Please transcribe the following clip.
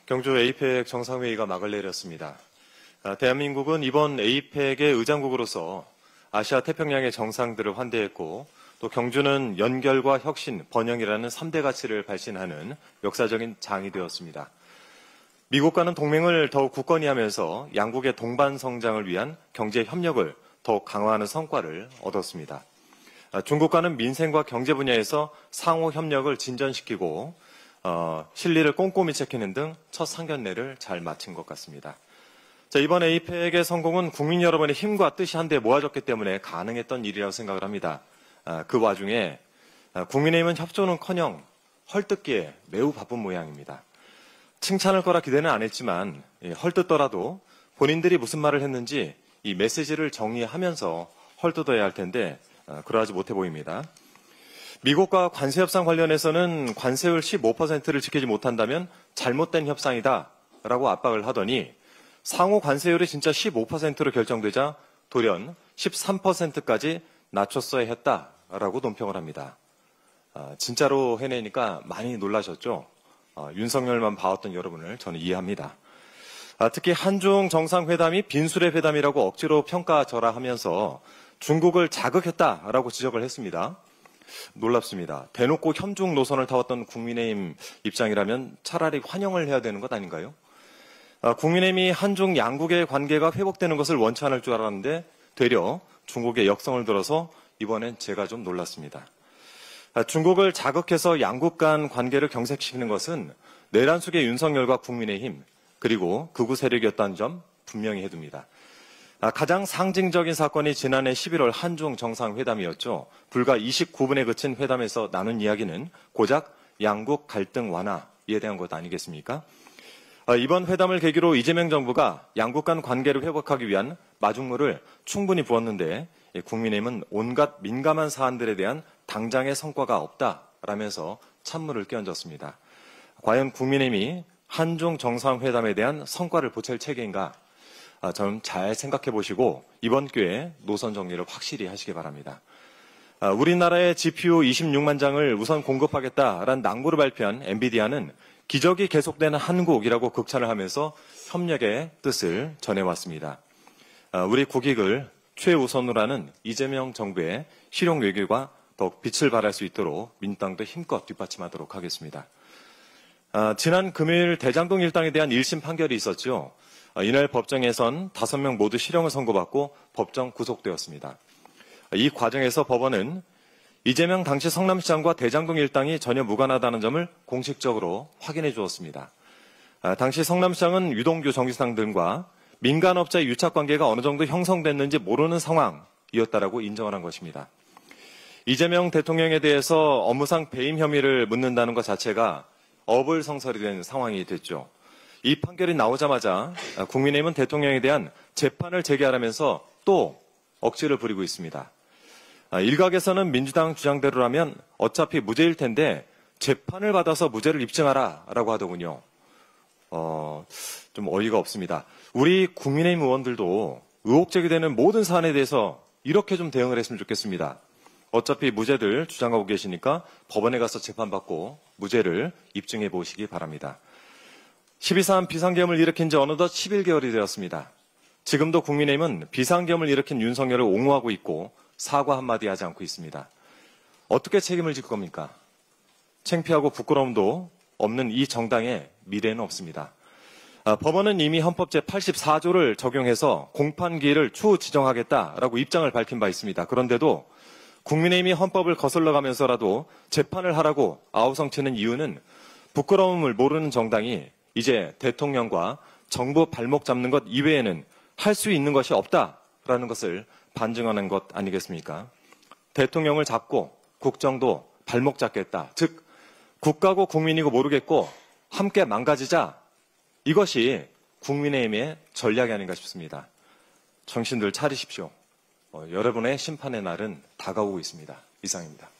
경주 에이펙 정상회의가 막을 내렸습니다. 대한민국은 이번 에이펙의 의장국으로서 아시아 태평양의 정상들을 환대했고 또 경주는 연결과 혁신, 번영이라는 3대 가치를 발신하는 역사적인 장이 되었습니다. 미국과는 동맹을 더욱 굳건히 하면서 양국의 동반 성장을 위한 경제 협력을 더욱 강화하는 성과를 얻었습니다. 중국과는 민생과 경제 분야에서 상호 협력을 진전시키고 실리를 꼼꼼히 지키는 등 첫 상견례를 잘 마친 것 같습니다. 이번 에이펙의 성공은 국민 여러분의 힘과 뜻이 한데 모아졌기 때문에 가능했던 일이라고 생각을 합니다. 그 와중에 국민의힘은 협조는커녕 헐뜯기에 매우 바쁜 모양입니다. 칭찬할 거라 기대는 안 했지만 헐뜯더라도 본인들이 무슨 말을 했는지 이 메시지를 정리하면서 헐뜯어야 할 텐데 그러하지 못해 보입니다. 미국과 관세 협상 관련해서는 관세율 15%를 지키지 못한다면 잘못된 협상이다라고 압박을 하더니 상호 관세율이 진짜 15%로 결정되자 돌연 13%까지 낮췄어야 했다라고 논평을 합니다. 진짜로 해내니까 많이 놀라셨죠? 윤석열만 봐왔던 여러분을 저는 이해합니다. 특히 한중 정상회담이 빈술의 회담이라고 억지로 평가절하하면서 중국을 자극했다라고 지적을 했습니다. 놀랍습니다. 대놓고 협중 노선을 타왔던 국민의힘 입장이라면 차라리 환영을 해야 되는 것 아닌가요? 국민의힘이 한중 양국의 관계가 회복되는 것을 원치 않을 줄 알았는데 되려 중국의 역성을 들어서 이번엔 제가 좀 놀랐습니다. 중국을 자극해서 양국 간 관계를 경색시키는 것은 내란 속의 윤석열과 국민의힘 그리고 극우 세력이었다는 점 분명히 해둡니다. 가장 상징적인 사건이 지난해 11월 한중 정상회담이었죠. 불과 29분에 그친 회담에서 나눈 이야기는 고작 양국 갈등 완화에 대한 것 아니겠습니까? 이번 회담을 계기로 이재명 정부가 양국 간 관계를 회복하기 위한 마중물을 충분히 부었는데 국민의힘은 온갖 민감한 사안들에 대한 당장의 성과가 없다라면서 찬물을 끼얹었습니다. 과연 국민의힘이 한중 정상회담에 대한 성과를 보탤 체계인가? 좀 잘 생각해 보시고 이번 기회에 노선 정리를 확실히 하시기 바랍니다. 우리나라의 GPU 26만 장을 우선 공급하겠다라는 낭보를 발표한 엔비디아는 기적이 계속되는 한국이라고 극찬을 하면서 협력의 뜻을 전해왔습니다. 우리 국익을 최우선으로 하는 이재명 정부의 실용 외교가 더욱 빛을 발할 수 있도록 민주당도 힘껏 뒷받침하도록 하겠습니다. 지난 금요일 대장동 일당에 대한 1심 판결이 있었죠. 이날 법정에선 5명 모두 실형을 선고받고 법정 구속되었습니다. 이 과정에서 법원은 이재명 당시 성남시장과 대장동 일당이 전혀 무관하다는 점을 공식적으로 확인해 주었습니다. 당시 성남시장은 유동규 정지상 등과 민간업자의 유착관계가 어느 정도 형성됐는지 모르는 상황이었다라고 인정을 한 것입니다. 이재명 대통령에 대해서 업무상 배임 혐의를 묻는다는 것 자체가 어불성설이 된 상황이 됐죠. 이 판결이 나오자마자 국민의힘은 대통령에 대한 재판을 재개하라면서 또 억지를 부리고 있습니다. 일각에서는 민주당 주장대로라면 어차피 무죄일 텐데 재판을 받아서 무죄를 입증하라라고 하더군요. 좀 어이가 없습니다. 우리 국민의힘 의원들도 의혹 제기되는 모든 사안에 대해서 이렇게 좀 대응을 했으면 좋겠습니다. 어차피 무죄들 주장하고 계시니까 법원에 가서 재판받고 무죄를 입증해 보시기 바랍니다. 12.3 비상계엄을 일으킨 지 어느덧 11개월이 되었습니다. 지금도 국민의힘은 비상계엄을 일으킨 윤석열을 옹호하고 있고 사과 한마디 하지 않고 있습니다. 어떻게 책임을 질 겁니까? 창피하고 부끄러움도 없는 이 정당의 미래는 없습니다. 법원은 이미 헌법 제84조를 적용해서 공판기일을 추후 지정하겠다라고 입장을 밝힌 바 있습니다. 그런데도 국민의힘이 헌법을 거슬러 가면서라도 재판을 하라고 아우성치는 이유는 부끄러움을 모르는 정당이 이제 대통령과 정부 발목 잡는 것 이외에는 할 수 있는 것이 없다라는 것을 반증하는 것 아니겠습니까? 대통령을 잡고 국정도 발목 잡겠다. 즉 국가고 국민이고 모르겠고 함께 망가지자. 이것이 국민의힘의 전략이 아닌가 싶습니다. 정신들 차리십시오. 여러분의 심판의 날은 다가오고 있습니다. 이상입니다.